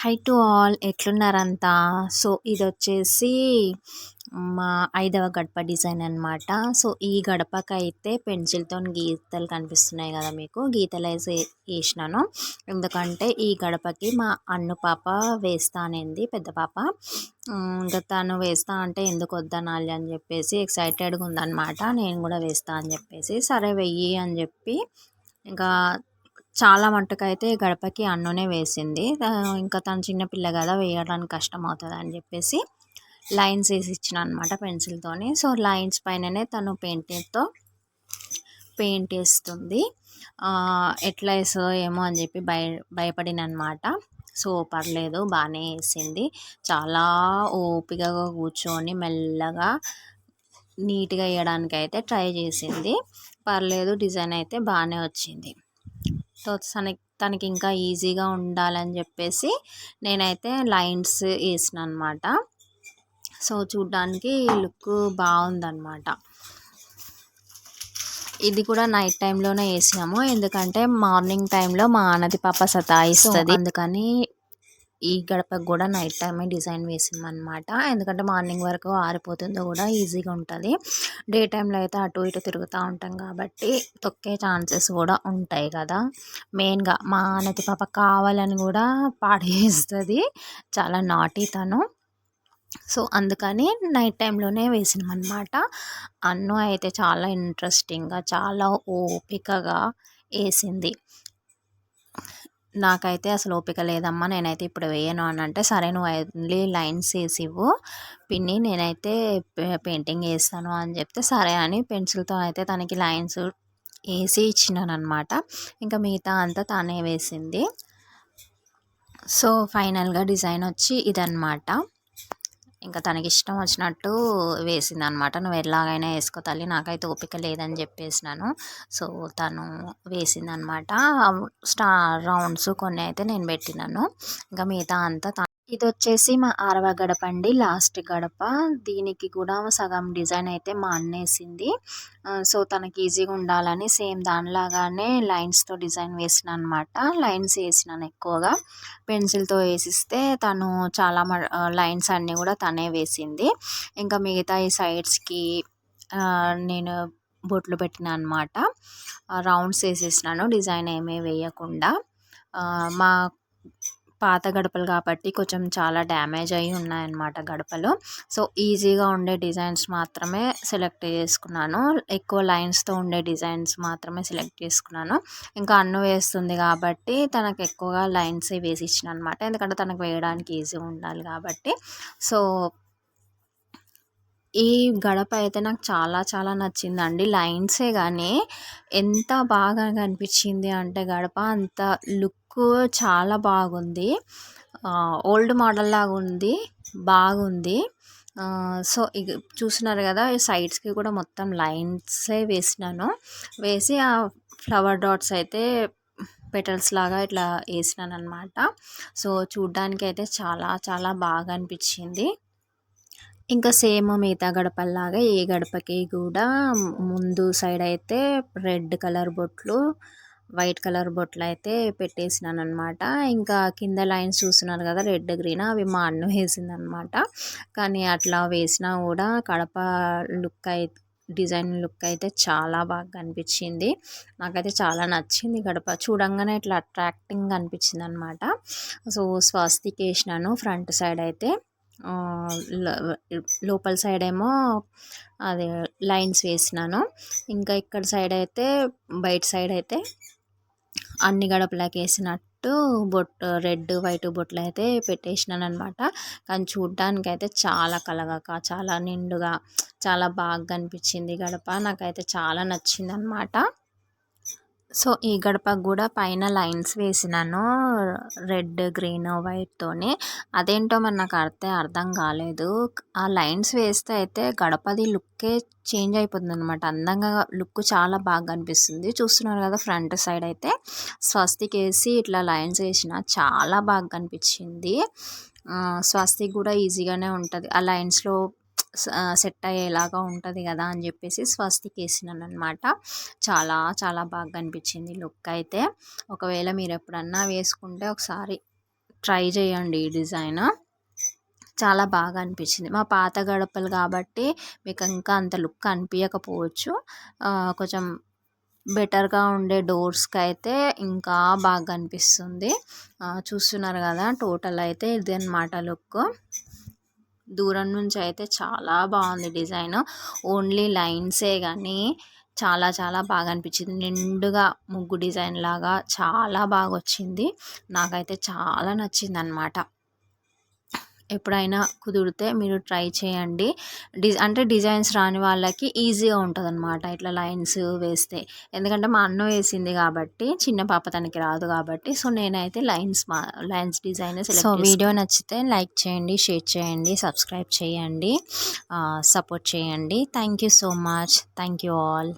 High to all ఎట్లున్నారంతా. So ఇదొచ్చేసి మా 5వ గడప డిజైన్ అనమాట. సో ఈ గడపకైతే పెన్సిల్‌తోని గీతలు కనిపిస్తున్నాయి కదా మీకు. గీతలేసి ఏసినాను. ఎందుకంటే ఈ గడపకి మా అన్ను పాప వేస్తా అనింది, పెద్ద పాప. ఇంకా తను వేస్తా అంటే ఎందుకు వద్దనాలి అని చెప్పేసి ఎక్సైటెడ్‌గా ఉందనమాట. నేను కూడా వేస్తా అని చెప్పేసి, సరే వెయ్యి అని చెప్పి ఇంకా చాలా మట్టుకైతే గడపకి అన్నునే వేసింది. ఇంకా తను చిన్న పిల్ల కదా, వేయడానికి కష్టం అవుతుంది అని చెప్పేసి లైన్స్ వేసి ఇచ్చిన అనమాట పెన్సిల్తోని. సో లైన్స్ పైననే తను పెయింటింగ్తో పెయింట్ వేస్తుంది. ఎట్లా వేస్తుందో ఏమో అని చెప్పి భయపడిన అనమాట. సో పర్లేదు, బాగానే వేసింది. చాలా ఓపికగా కూర్చొని మెల్లగా నీట్గా వేయడానికి అయితే ట్రై చేసింది. పర్లేదు, డిజైన్ అయితే బాగానే వచ్చింది. సో తనకి ఇంకా ఈజీగా ఉండాలని చెప్పేసి నేనైతే లైన్స్ వేసిన అనమాట. సో చూడ్డానికి లుక్ బాగుందన్నమాట. ఇది కూడా నైట్ టైంలోనే వేసినాము, ఎందుకంటే మార్నింగ్ టైంలో మా ఆనది పాప సతాయిస్తుంది, అందుకని ఈ గడపకు కూడా నైట్ టైమే డిజైన్ వేసామన్నమాట. ఎందుకంటే మార్నింగ్ వరకు ఆరిపోతుందో కూడా ఈజీగా ఉంటుంది. డే టైంలో అయితే అటు ఇటు తిరుగుతూ ఉంటాం కాబట్టి తొక్కే ఛాన్సెస్ కూడా ఉంటాయి కదా. మెయిన్గా మా ఆనతి పాప కావాలని కూడా పాడు చేస్తుంది, చాలా నాటీ తను. సో అందుకని నైట్ టైంలోనే వేసినామన్నమాట. అన్ను అయితే చాలా ఇంట్రెస్టింగ్గా, చాలా ఓపికగా వేసింది. నాకైతే అసలు ఓపిక లేదమ్మా, నేనైతే ఇప్పుడు వేయను అని అంటే, సరే నువ్వు ఓన్లీ లైన్స్ వేసివ్వు పిన్ని, నేనైతే పెయింటింగ్ వేస్తాను అని చెప్తే సరే అని పెన్సిల్తో అయితే తనకి లైన్స్ వేసి ఇచ్చినాను అనమాట. ఇంకా మిగతా అంతా తానే వేసింది. సో ఫైనల్గా డిజైన్ వచ్చి ఇదన్నమాట. ఇంకా తనకి ఇష్టం వచ్చినట్టు వేసింది అనమాట. నువ్వు ఎలాగైనా వేసుకో తల్లి, నాకైతే ఓపిక లేదని చెప్పేసినాను. సో తను వేసింది అనమాట. రౌండ్స్ కొన్ని అయితే నేను పెట్టినాను, ఇంకా మిగతా అంతా. ఇది వచ్చేసి మా 6వ గడప అండి, లాస్ట్ గడప. దీనికి కూడా సగం డిజైన్ అయితే మా అన్న వేసింది. సో తనకి ఈజీగా ఉండాలని సేమ్ దానిలాగానే లైన్స్తో డిజైన్ వేసిన అనమాట. లైన్స్ వేసినాను ఎక్కువగా, పెన్సిల్తో వేసిస్తే తను చాలా లైన్స్ అన్నీ కూడా తనే వేసింది. ఇంకా మిగతా ఈ సైడ్స్కి నేను బొట్లు పెట్టిన అనమాట. రౌండ్స్ వేసేసినాను, డిజైన్ ఏమీ వేయకుండా. మా పాత గడపలు కాబట్టి కొంచెం చాలా డ్యామేజ్ అయి ఉన్నాయన్నమాట గడపలు. సో ఈజీగా ఉండే డిజైన్స్ మాత్రమే సెలెక్ట్ చేసుకున్నాను, ఎక్కువ లైన్స్తో ఉండే డిజైన్స్ మాత్రమే సెలెక్ట్ చేసుకున్నాను. ఇంకా అన్ను వేస్తుంది కాబట్టి తనకు ఎక్కువగా లైన్స్ వేసి ఇచ్చిన అనమాట, ఎందుకంటే తనకు వేయడానికి ఈజీగా ఉండాలి కాబట్టి. సో ఈ గడప అయితే నాకు చాలా చాలా నచ్చిందండి. లైన్సే కానీ ఎంత బాగా కనిపించింది అంటే గడప, అంత లుక్ చాలా బాగుంది. ఓల్డ్ మోడల్ లాగా ఉంది, బాగుంది. సో ఇక చూస్తున్నారు కదా, ఈ సైడ్స్కి కూడా మొత్తం లైన్సే వేసినాను. వేసి ఆ ఫ్లవర్ డాట్స్ అయితే పెటల్స్ లాగా ఇట్లా వేసినాను అనమాట. సో చూడ్డానికి అయితే చాలా చాలా బాగా అనిపించింది. ఇంకా సేమ్ మిగతా గడపల్లాగా ఈ గడపకి కూడా ముందు సైడ్ అయితే రెడ్ కలర్ బొట్లు, వైట్ కలర్ బొట్లు అయితే పెట్టేసినాను అనమాట. ఇంకా కింద లైన్స్ చూస్తున్నారు కదా, రెడ్ గ్రీన్, అవి మా అన్ను వేసిందనమాట. కానీ అట్లా వేసినా కూడా గడప లుక్ అయితే, డిజైన్ లుక్ అయితే చాలా బాగా కనిపించింది. నాకైతే చాలా నచ్చింది గడప, చూడంగానే ఇట్లా అట్రాక్టింగ్ అనిపించింది అనమాట. సో స్వస్తిక్ వేసినాను ఫ్రంట్ సైడ్ అయితే. లోపల సైడ్ ఏమో అదే లైన్స్ వేసినాను. ఇంకా ఇక్కడ సైడ్ అయితే, బయట సైడ్ అయితే అన్ని గడపలకి వేసినట్టు బొట్టు, రెడ్ వైట్ బొట్లు అయితే పెట్టేసినాను అనమాట. కానీ చూడ్డానికి అయితే చాలా కలగక, చాలా నిండుగా, చాలా బాగా కనిపించింది గడప. నాకైతే చాలా నచ్చింది అనమాట. సో ఈ గడపకు కూడా పైన లైన్స్ వేసినాను, రెడ్ గ్రీన్ వైట్తోని. అదేంటో మరి నాకు అర్థం కాలేదు. ఆ లైన్స్ వేస్తే అయితే గడపది లుక్కే చేంజ్ అయిపోతుంది అనమాట, అందంగా లుక్ చాలా బాగా కనిపిస్తుంది. చూస్తున్నారు కదా, ఫ్రంట్ సైడ్ అయితే స్వస్తిక్ వేసి ఇట్లా లైన్స్ వేసిన చాలా బాగా కనిపించింది. స్వస్తిక్ కూడా ఈజీగానే ఉంటుంది, ఆ లైన్స్లో సెట్ అయ్యేలాగా ఉంటుంది కదా అని చెప్పేసి స్వస్తిక్ వేసినాను అనమాట. చాలా చాలా బాగా అనిపించింది లుక్ అయితే. ఒకవేళ మీరు ఎప్పుడన్నా వేసుకుంటే ఒకసారి ట్రై చేయండి ఈ డిజైన్. చాలా బాగా అనిపించింది. మా పాత గడపలు కాబట్టి మీకు ఇంకా అంత లుక్ అనిపించకపోవచ్చు. కొంచెం బెటర్గా ఉండే డోర్స్కి అయితే ఇంకా బాగా అనిపిస్తుంది. చూస్తున్నారు కదా, టోటల్ అయితే ఇది అనమాట లుక్. దూరం నుంచి అయితే చాలా బాగుంది డిజైన్. ఓన్లీ లైన్సే కానీ చాలా చాలా బాగా అనిపించింది. నిండుగా ముగ్గు డిజైన్ లాగా చాలా బాగా వచ్చింది. నాకైతే చాలా నచ్చింది అనమాట. ఎప్పుడైనా కుదిరితే మీరు ట్రై చేయండి. అంటే డిజైన్స్ రాని వాళ్ళకి ఈజీగా ఉంటుంది అనమాట ఇట్లా లైన్స్ వేస్తే. ఎందుకంటే మా అన్న వేసింది కాబట్టి, చిన్న పాప తనకి రాదు కాబట్టి, సో నేనైతే లైన్స్ డిజైన్ సెలెక్ట్. వీడియో నచ్చితే లైక్ చేయండి, షేర్ చేయండి, సబ్స్క్రైబ్ చేయండి, సపోర్ట్ చేయండి. Thank you so much. Thank you all.